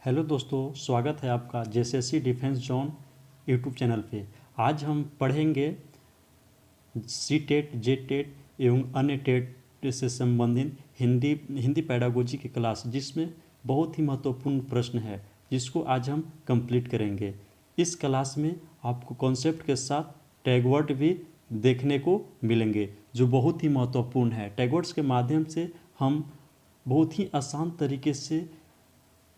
Hello दोस्तों, स्वागत है आपका JSSC defence zone YouTube channel पे। आज हम पढ़ेंगे सी टेट, जे टेट एवं अन्य टेट से संबंधित हिंदी पैडागोजी की क्लास, जिसमें बहुत ही महत्वपूर्ण प्रश्न है जिसको आज हम कंप्लीट करेंगे। इस क्लास में आपको कॉन्सेप्ट के साथ टैगवर्ड भी देखने को मिलेंगे जो बहुत ही महत्वपूर्ण है। टैगवर्ड्स के माध्यम से हम बहुत ही आसान तरीके से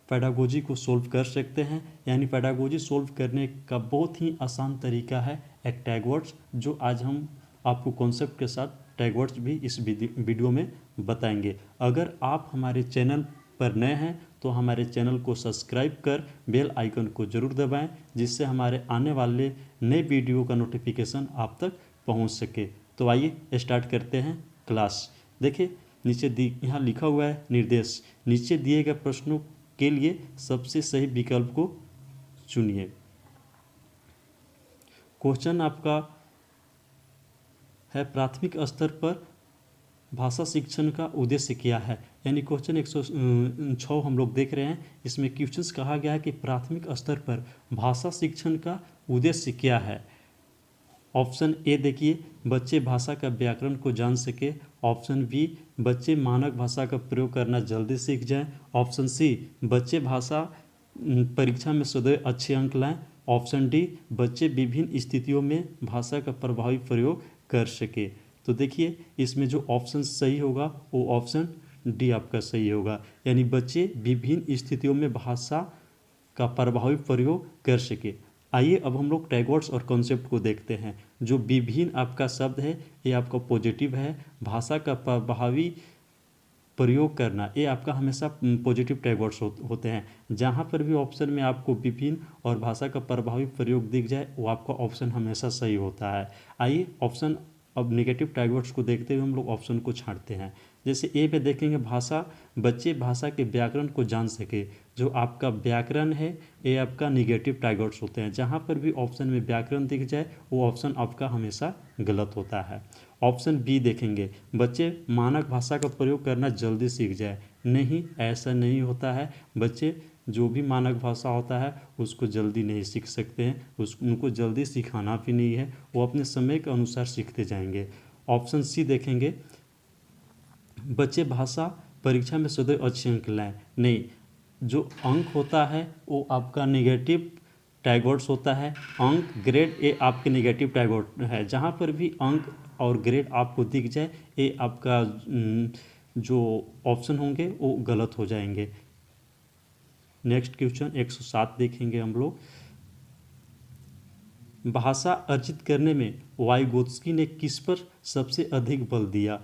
पैडागोजी को सोल्व कर सकते हैं। यानी पैडागोजी सोल्व करने का बहुत ही आसान तरीका है एक टैगवर्ड्स, जो आज हम आपको कॉन्सेप्ट के साथ टैगवर्ड्स भी इस वीडियो में बताएंगे। अगर आप हमारे चैनल पर नए हैं तो हमारे चैनल को सब्सक्राइब कर बेल आइकन को जरूर दबाएं, जिससे हमारे आने वाले नए वीडियो का नोटिफिकेशन आप तक पहुंच सके। तो आइए स्टार्ट करते हैं क्लास। देखिए नीचे यहाँ लिखा हुआ है निर्देश। नीचे दिए गए प्रश्नों के लिए सबसे सही विकल्प को चुनिए। क्वेश्चन आपका है प्राथमिक स्तर पर भाषा शिक्षण का उद्देश्य क्या है। यानी क्वेश्चन 106 हम लोग देख रहे हैं। इसमें क्वेश्चंस कहा गया है कि प्राथमिक स्तर पर भाषा शिक्षण का उद्देश्य क्या है। ऑप्शन ए देखिए, बच्चे भाषा का व्याकरण को जान सके। ऑप्शन बी, बच्चे मानक भाषा का प्रयोग करना जल्दी सीख जाएं। ऑप्शन सी, बच्चे भाषा परीक्षा में सदैव अच्छे अंक लाएं। ऑप्शन डी, बच्चे विभिन्न स्थितियों में भाषा का प्रभावी प्रयोग कर सके। तो देखिए इसमें जो ऑप्शन सही होगा वो ऑप्शन डी आपका सही होगा। यानी बच्चे विभिन्न स्थितियों में भाषा का प्रभावी प्रयोग कर सके। आइए अब हम लोग टैगवर्ड्स और कॉन्सेप्ट को देखते हैं। जो विभिन्न आपका शब्द है ये आपका पॉजिटिव है। भाषा का प्रभावी प्रयोग करना ये आपका हमेशा पॉजिटिव टैगवर्ड्स होते हैं। जहाँ पर भी ऑप्शन में आपको विभिन्न और भाषा का प्रभावी प्रयोग दिख जाए वो आपका ऑप्शन हमेशा सही होता है। आइए ऑप्शन अब नेगेटिव टैगवर्ड्स को देखते हुए हम लोग ऑप्शन को छांटते हैं। जैसे ए पे देखेंगे भाषा, बच्चे भाषा के व्याकरण को जान सके। जो आपका व्याकरण है ये आपका निगेटिव टैगवर्ड्स होते हैं। जहाँ पर भी ऑप्शन में व्याकरण दिख जाए वो ऑप्शन आपका हमेशा गलत होता है। ऑप्शन बी देखेंगे, बच्चे मानक भाषा का प्रयोग करना जल्दी सीख जाए। नहीं, ऐसा नहीं होता है। बच्चे जो भी मानक भाषा होता है उसको जल्दी नहीं सीख सकते हैं, उनको जल्दी सिखाना भी नहीं है, वो अपने समय के अनुसार सीखते जाएंगे। ऑप्शन सी देखेंगे, बच्चे भाषा परीक्षा में सदैव अच्छे अंक लाएं। नहीं, जो अंक होता है वो आपका नेगेटिव टैगवर्ड्स होता है। अंक ग्रेड ये आपके नेगेटिव टैगवर्ड है। जहाँ पर भी अंक और ग्रेड आपको दिख जाए ये आपका जो ऑप्शन होंगे वो गलत हो जाएंगे। नेक्स्ट क्वेश्चन 107 देखेंगे हम लोग। भाषा अर्जित करने में वाइगोत्स्की ने किस पर सबसे अधिक बल दिया।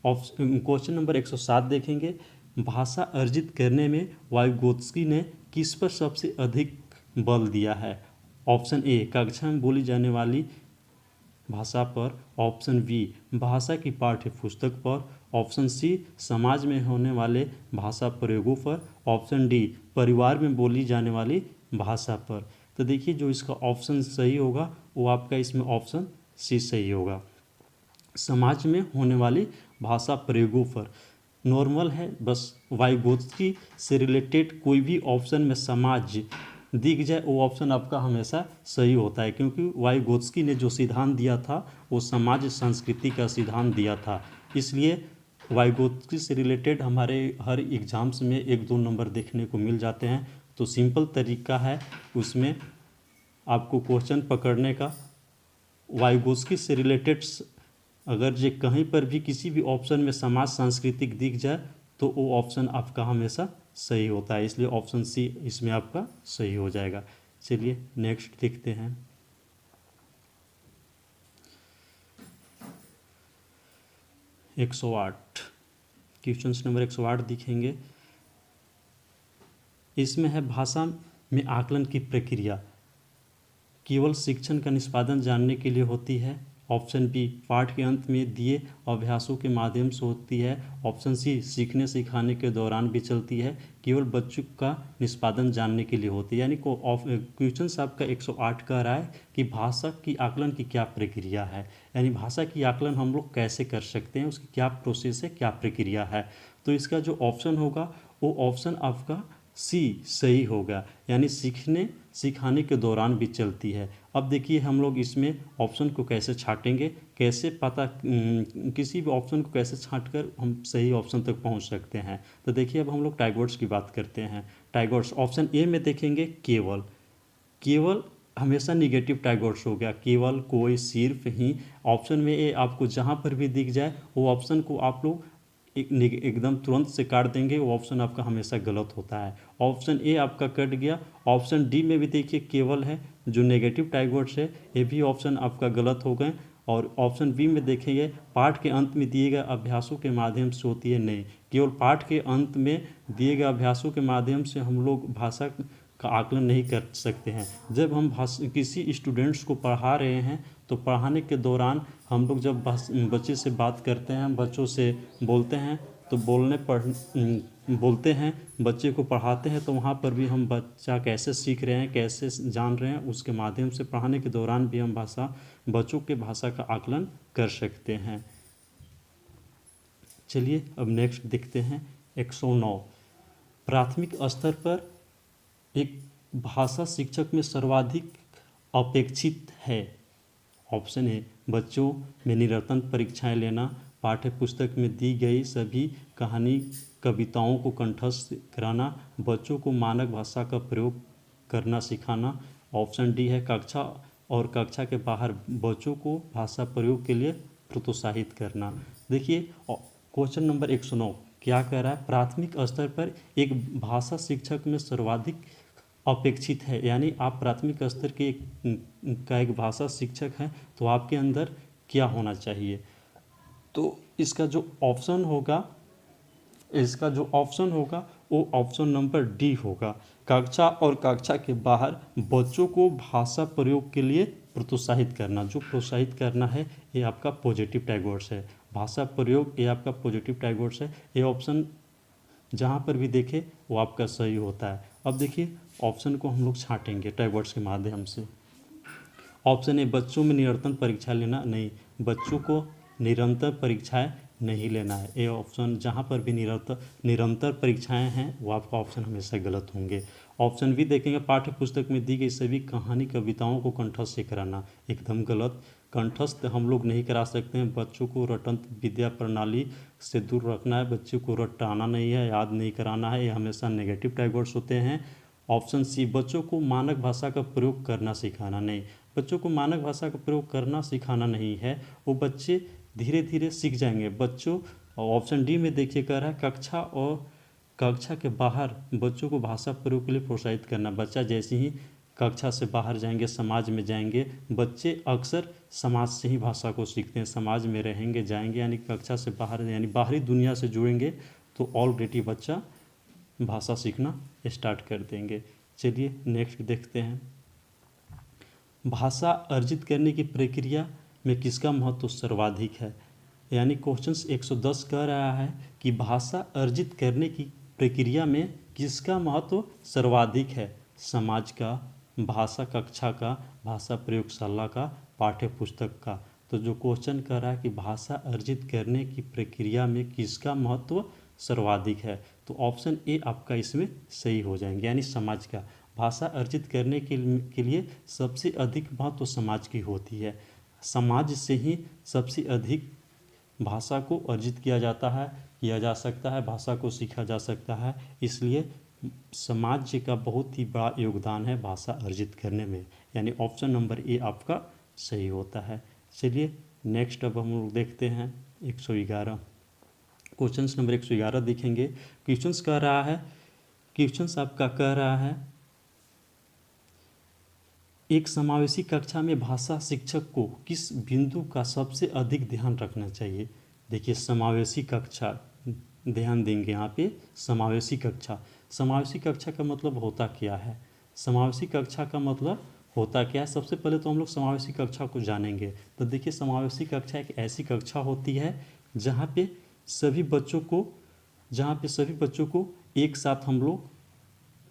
क्वेश्चन नंबर 107 देखेंगे, भाषा अर्जित करने में वाइगोत्स्की ने किस पर सबसे अधिक बल दिया है। ऑप्शन ए, कक्षा में बोली जाने वाली भाषा पर। ऑप्शन बी, भाषा की पाठ्य पुस्तक पर। ऑप्शन सी, समाज में होने वाले भाषा प्रयोगों पर। ऑप्शन डी, परिवार में बोली जाने वाली भाषा पर। तो देखिए जो इसका ऑप्शन सही होगा वो आपका इसमें ऑप्शन सी सही होगा, समाज में होने वाली भाषा प्रयोगों पर। नॉर्मल है, बस वाइगोत्स्की से रिलेटेड कोई भी ऑप्शन में समाज दिख जाए वो ऑप्शन आपका हमेशा सही होता है, क्योंकि वाइगोत्स्की ने जो सिद्धांत दिया था वो समाज संस्कृति का सिद्धांत दिया था। इसलिए वाइगोत्स्की से रिलेटेड हमारे हर एग्जाम्स में 1-2 नंबर देखने को मिल जाते हैं। तो सिंपल तरीका है उसमें आपको क्वेश्चन पकड़ने का। वाइगोत्स्की से रिलेटेड अगर जे कहीं पर भी किसी भी ऑप्शन में समाज सांस्कृतिक दिख जाए तो वो ऑप्शन आपका हमेशा सही होता है। इसलिए ऑप्शन सी इसमें आपका सही हो जाएगा। चलिए नेक्स्ट देखते हैं। एक 108 क्वेश्चन नंबर 108 दिखेंगे। इसमें है भाषा में आकलन की प्रक्रिया केवल शिक्षण का निष्पादन जानने के लिए होती है। ऑप्शन बी, पाठ के अंत में दिए अभ्यासों के माध्यम से होती है। ऑप्शन सी, सीखने सिखाने के दौरान भी चलती है। केवल बच्चों का निष्पादन जानने के लिए होती है। यानी क्वेश्चन आपका 108 कह रहा है कि भाषा की आकलन की क्या प्रक्रिया है। यानी भाषा की आकलन हम लोग कैसे कर सकते हैं, उसकी क्या प्रोसेस है, क्या प्रक्रिया है। तो इसका जो ऑप्शन होगा वो ऑप्शन आपका सी सही होगा, यानी सीखने सिखाने के दौरान भी चलती है। अब देखिए हम लोग इसमें ऑप्शन को कैसे छाटेंगे, कैसे पता किसी भी ऑप्शन को कैसे छाट कर हम सही ऑप्शन तक पहुंच सकते हैं। तो देखिए अब हम लोग टाइगर्स की बात करते हैं। टाइगर्स ऑप्शन ए में देखेंगे केवल, केवल हमेशा निगेटिव टाइगर्स हो गया, केवल कोई सिर्फ ही। ऑप्शन में ए आपको जहाँ पर भी दिख जाए वो ऑप्शन को आप लोग एकदम तुरंत से काट देंगे, वो ऑप्शन आपका हमेशा गलत होता है। ऑप्शन ए आपका कट गया। ऑप्शन डी में भी देखिए केवल है, जो नेगेटिव टाइगर्स है, ये भी ऑप्शन आपका गलत हो गए। और ऑप्शन बी में देखेंगे पाठ के अंत में दिए गए अभ्यासों के माध्यम से होती है, नहीं, केवल पाठ के अंत में दिए गए अभ्यासों के माध्यम से हम लोग भाषा का आकलन नहीं कर सकते हैं। जब हम किसी स्टूडेंट्स को पढ़ा रहे हैं तो पढ़ाने के दौरान हम लोग जब बच्चे से बात करते हैं, बच्चों से बोलते हैं, तो बोलते हैं, बच्चे को पढ़ाते हैं, तो वहाँ पर भी हम बच्चा कैसे सीख रहे हैं, कैसे जान रहे हैं, उसके माध्यम से पढ़ाने के दौरान भी हम बच्चों के भाषा का आकलन कर सकते हैं। चलिए अब नेक्स्ट देखते हैं 109। प्राथमिक स्तर पर एक भाषा शिक्षक में सर्वाधिक अपेक्षित है। ऑप्शन ए बच्चों में निरंतर परीक्षाएं लेना, पाठ्य पुस्तक में दी गई सभी कहानी कविताओं को कंठस्थ कराना, बच्चों को मानक भाषा का प्रयोग करना सिखाना। ऑप्शन डी है कक्षा और कक्षा के बाहर बच्चों को भाषा प्रयोग के लिए प्रोत्साहित करना। देखिए क्वेश्चन नंबर 109 क्या कह रहा है, प्राथमिक स्तर पर एक भाषा शिक्षक में सर्वाधिक अपेक्षित है, यानी आप प्राथमिक स्तर के एक भाषा शिक्षक हैं तो आपके अंदर क्या होना चाहिए। तो इसका जो ऑप्शन होगा वो ऑप्शन नंबर डी होगा, कक्षा और कक्षा के बाहर बच्चों को भाषा प्रयोग के लिए प्रोत्साहित करना। जो प्रोत्साहित करना है ये आपका पॉजिटिव टाइगर्स है, भाषा प्रयोग ये आपका पॉजिटिव टाइगर्स है। ये ऑप्शन जहाँ पर भी देखे वो आपका सही होता है। अब देखिए ऑप्शन को हम लोग छाटेंगे टाइगर्स के माध्यम से। ऑप्शन ए बच्चों में निरंतर परीक्षा लेना, नहीं, बच्चों को निरंतर परीक्षाएं नहीं लेना है। ये ऑप्शन जहाँ पर भी निरंतर परीक्षाएं हैं वो आपका ऑप्शन हमेशा गलत होंगे। ऑप्शन बी देखेंगे पाठ्य पुस्तक में दी गई सभी कहानी कविताओं को कंठस्थ से कराना, एकदम गलत। कंठस्थ हम लोग नहीं करा सकते हैं, बच्चों को रटन विद्या प्रणाली से दूर रखना है, बच्चों को रटाना नहीं है, याद नहीं कराना है, ये हमेशा नेगेटिव टाइगर्स होते हैं। ऑप्शन सी बच्चों को मानक भाषा का प्रयोग करना सिखाना, नहीं, बच्चों को मानक भाषा का प्रयोग करना सिखाना नहीं है, वो बच्चे धीरे धीरे सीख जाएंगे बच्चों। ऑप्शन डी में देखिए कह रहा है कक्षा और कक्षा के बाहर बच्चों को भाषा प्रयोग के लिए प्रोत्साहित करना। बच्चा जैसे ही कक्षा से बाहर जाएंगे, समाज में जाएंगे, बच्चे अक्सर समाज से ही भाषा को सीखते हैं, समाज में रहेंगे जाएंगे, यानी कक्षा से बाहर यानी बाहरी दुनिया से जुड़ेंगे तो ऑलरेडी बच्चा भाषा सीखना स्टार्ट कर देंगे। चलिए नेक्स्ट देखते हैं, भाषा अर्जित करने की प्रक्रिया में किसका महत्व सर्वाधिक है। यानी क्वेश्चन 110 कह रहा है कि भाषा अर्जित करने की प्रक्रिया में किसका महत्व सर्वाधिक है, समाज का, भाषा कक्षा का, भाषा प्रयोगशाला का, पाठ्य पुस्तक का। तो जो क्वेश्चन कह रहा है कि भाषा अर्जित करने की प्रक्रिया में किसका महत्व सर्वाधिक है, तो ऑप्शन ए आपका इसमें सही हो जाएंगे, यानी समाज का। भाषा अर्जित करने के लिए सबसे अधिक महत्व समाज की होती है, समाज से ही सबसे अधिक भाषा को अर्जित किया जा सकता है, भाषा को सीखा जा सकता है, इसलिए समाज का बहुत ही बड़ा योगदान है भाषा अर्जित करने में, यानी ऑप्शन नंबर ए आपका सही होता है। चलिए नेक्स्ट अब हम लोग देखते हैं 111 क्वेश्चन नंबर 111 देखेंगे। क्वेश्चंस कह रहा है, क्वेश्चंस आपका कह रहा है एक समावेशी कक्षा में भाषा शिक्षक को किस बिंदु का सबसे अधिक ध्यान रखना चाहिए। देखिए समावेशी कक्षा, ध्यान देंगे यहाँ पे, समावेशी कक्षा का मतलब होता क्या है, समावेशी कक्षा का मतलब होता क्या है। सबसे पहले तो हम लोग समावेशी कक्षा को जानेंगे। तो देखिए समावेशी कक्षा एक ऐसी कक्षा होती है जहाँ पे सभी बच्चों को एक साथ हम लोग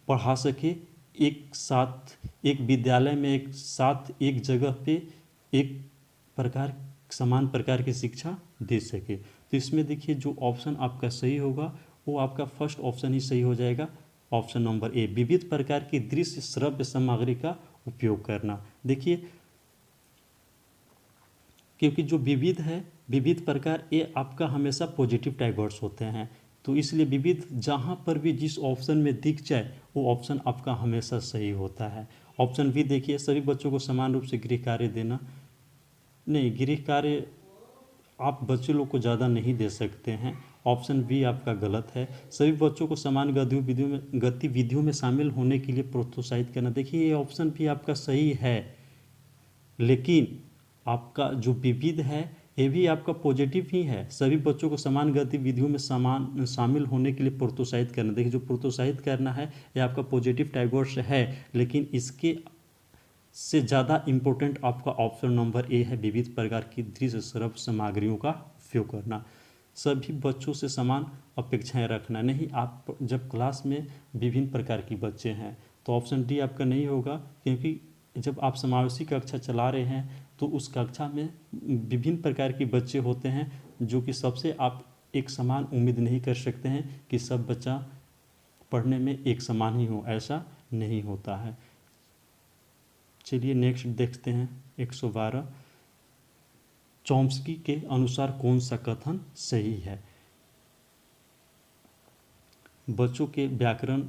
पढ़ा सके, एक साथ एक विद्यालय में एक साथ एक जगह पे समान प्रकार की शिक्षा दे सके। तो इसमें देखिए जो ऑप्शन आपका सही होगा वो आपका फर्स्ट ऑप्शन ही सही हो जाएगा, ऑप्शन नंबर ए, विविध प्रकार की दृश्य श्रव्य सामग्री का उपयोग करना। देखिए, क्योंकि जो विविध है, विविध प्रकार, ये आपका हमेशा पॉजिटिव टाइप वर्ड्स होते हैं, तो इसलिए विविध जहाँ पर भी जिस ऑप्शन में दिख जाए वो ऑप्शन आपका हमेशा सही होता है। ऑप्शन बी देखिए, सभी बच्चों को समान रूप से गृह कार्य देना। नहीं, गृह कार्य आप बच्चे लोग को ज़्यादा नहीं दे सकते हैं, ऑप्शन बी आपका गलत है। सभी बच्चों को समान गतिविधियों में शामिल होने के लिए प्रोत्साहित करना। देखिए, ये ऑप्शन भी आपका सही है, लेकिन आपका जो विविध है ये भी आपका पॉजिटिव ही है। सभी बच्चों को समान गतिविधियों में शामिल होने के लिए प्रोत्साहित करना। देखिए, जो प्रोत्साहित करना है ये आपका पॉजिटिव टाइप वर्ड्स है, लेकिन इसके से ज़्यादा इम्पोर्टेंट आपका ऑप्शन नंबर ए है, विविध प्रकार की दृश्य श्रव्य सामग्रियों का उपयोग करना। सभी बच्चों से समान अपेक्षाएं रखना। नहीं, आप जब क्लास में विभिन्न प्रकार के बच्चे हैं तो ऑप्शन डी आपका नहीं होगा, क्योंकि जब आप समावेशी कक्षा चला रहे हैं तो उस कक्षा में विभिन्न प्रकार के बच्चे होते हैं, जो कि सबसे आप एक समान उम्मीद नहीं कर सकते हैं कि सब बच्चा पढ़ने में एक समान ही हो, ऐसा नहीं होता है। चलिए नेक्स्ट देखते हैं 112, चॉम्स्की के अनुसार कौन सा कथन सही है? बच्चों के व्याकरण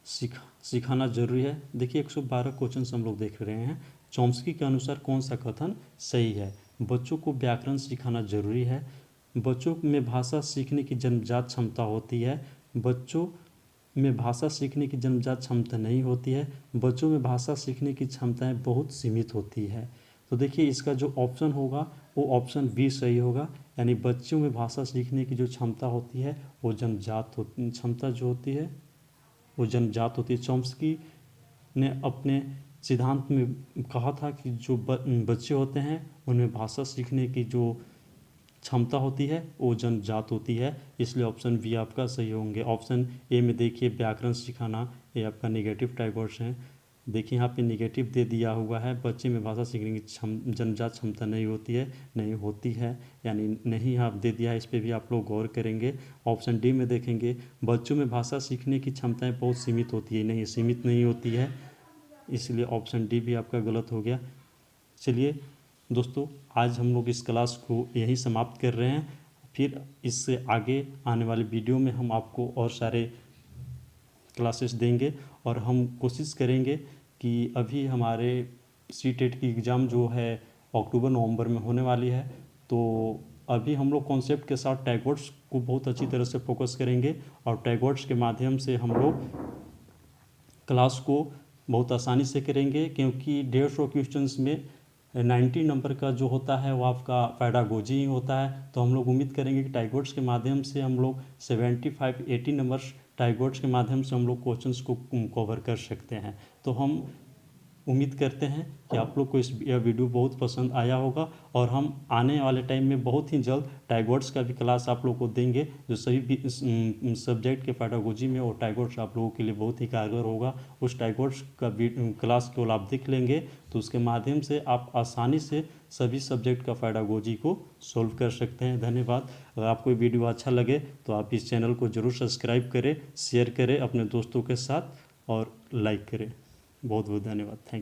सिखाना जरूरी है। देखिए, 112 क्वेश्चन हम लोग देख रहे हैं। चॉम्स्की के अनुसार कौन सा कथन सही है? बच्चों को व्याकरण सिखाना जरूरी है। बच्चों में भाषा सीखने की जन्मजात क्षमता होती है। बच्चों में भाषा सीखने की जन्मजात क्षमता नहीं होती है। बच्चों में भाषा सीखने की क्षमताएं बहुत सीमित होती है। तो देखिए, इसका जो ऑप्शन होगा वो ऑप्शन बी सही होगा, यानी बच्चों में भाषा सीखने की जो क्षमता होती है वो जन्मजात क्षमता जो होती है वो जन्मजात होती है। चॉम्स्की ने अपने सिद्धांत में कहा था कि जो बच्चे होते हैं उनमें भाषा सीखने की जो क्षमता होती है वो जन्मजात होती है, इसलिए ऑप्शन बी आपका सही होंगे। ऑप्शन ए में देखिए, व्याकरण सिखाना, ये आपका नेगेटिव टाइप वर्ड्स हैं। देखिए, यहाँ पे नेगेटिव दे दिया हुआ है, बच्चे में भाषा सीखने की जन्मजात क्षमता नहीं होती है, नहीं होती है, यानी नहीं आप दे दिया है, इस पर भी आप लोग गौर करेंगे। ऑप्शन डी में देखेंगे, बच्चों में भाषा सीखने की क्षमताएं बहुत सीमित होती है, नहीं, सीमित नहीं होती है, इसलिए ऑप्शन डी भी आपका गलत हो गया। चलिए दोस्तों, आज हम लोग इस क्लास को यहीं समाप्त कर रहे हैं। फिर इससे आगे आने वाले वीडियो में हम आपको और सारे क्लासेस देंगे, और हम कोशिश करेंगे कि अभी हमारे सीटेट की एग्ज़ाम जो है अक्टूबर नवंबर में होने वाली है, तो अभी हम लोग कॉन्सेप्ट के साथ टैग वर्ड्स को बहुत अच्छी तरह से फोकस करेंगे, और टैग वर्ड्स के माध्यम से हम लोग क्लास को बहुत आसानी से करेंगे, क्योंकि 150 क्वेश्चंस में 90 नंबर का जो होता है वो आपका पैडागोजी ही होता है। तो हम लोग उम्मीद करेंगे कि टैग वर्ड्स के माध्यम से हम लोग 75-80 नंबर्स टैग वर्ड्स के माध्यम से हम लोग क्वेश्चंस को कवर कर सकते हैं। तो हम उम्मीद करते हैं कि आप लोग को यह वीडियो बहुत पसंद आया होगा, और हम आने वाले टाइम में बहुत ही जल्द टैग वर्ड्स का भी क्लास आप लोग को देंगे, जो सभी भी सब्जेक्ट के पैडागोजी में, और टैग वर्ड्स आप लोगों के लिए बहुत ही कारगर होगा। उस टैग वर्ड्स का क्लास केवल आप देख लेंगे तो उसके माध्यम से आप आसानी से सभी सब्जेक्ट का पैडागोजी को सॉल्व कर सकते हैं। धन्यवाद। अगर आपको ये वीडियो अच्छा लगे तो आप इस चैनल को ज़रूर सब्सक्राइब करें, शेयर करें अपने दोस्तों के साथ, और लाइक करें। बहुत बहुत धन्यवाद। Thank you.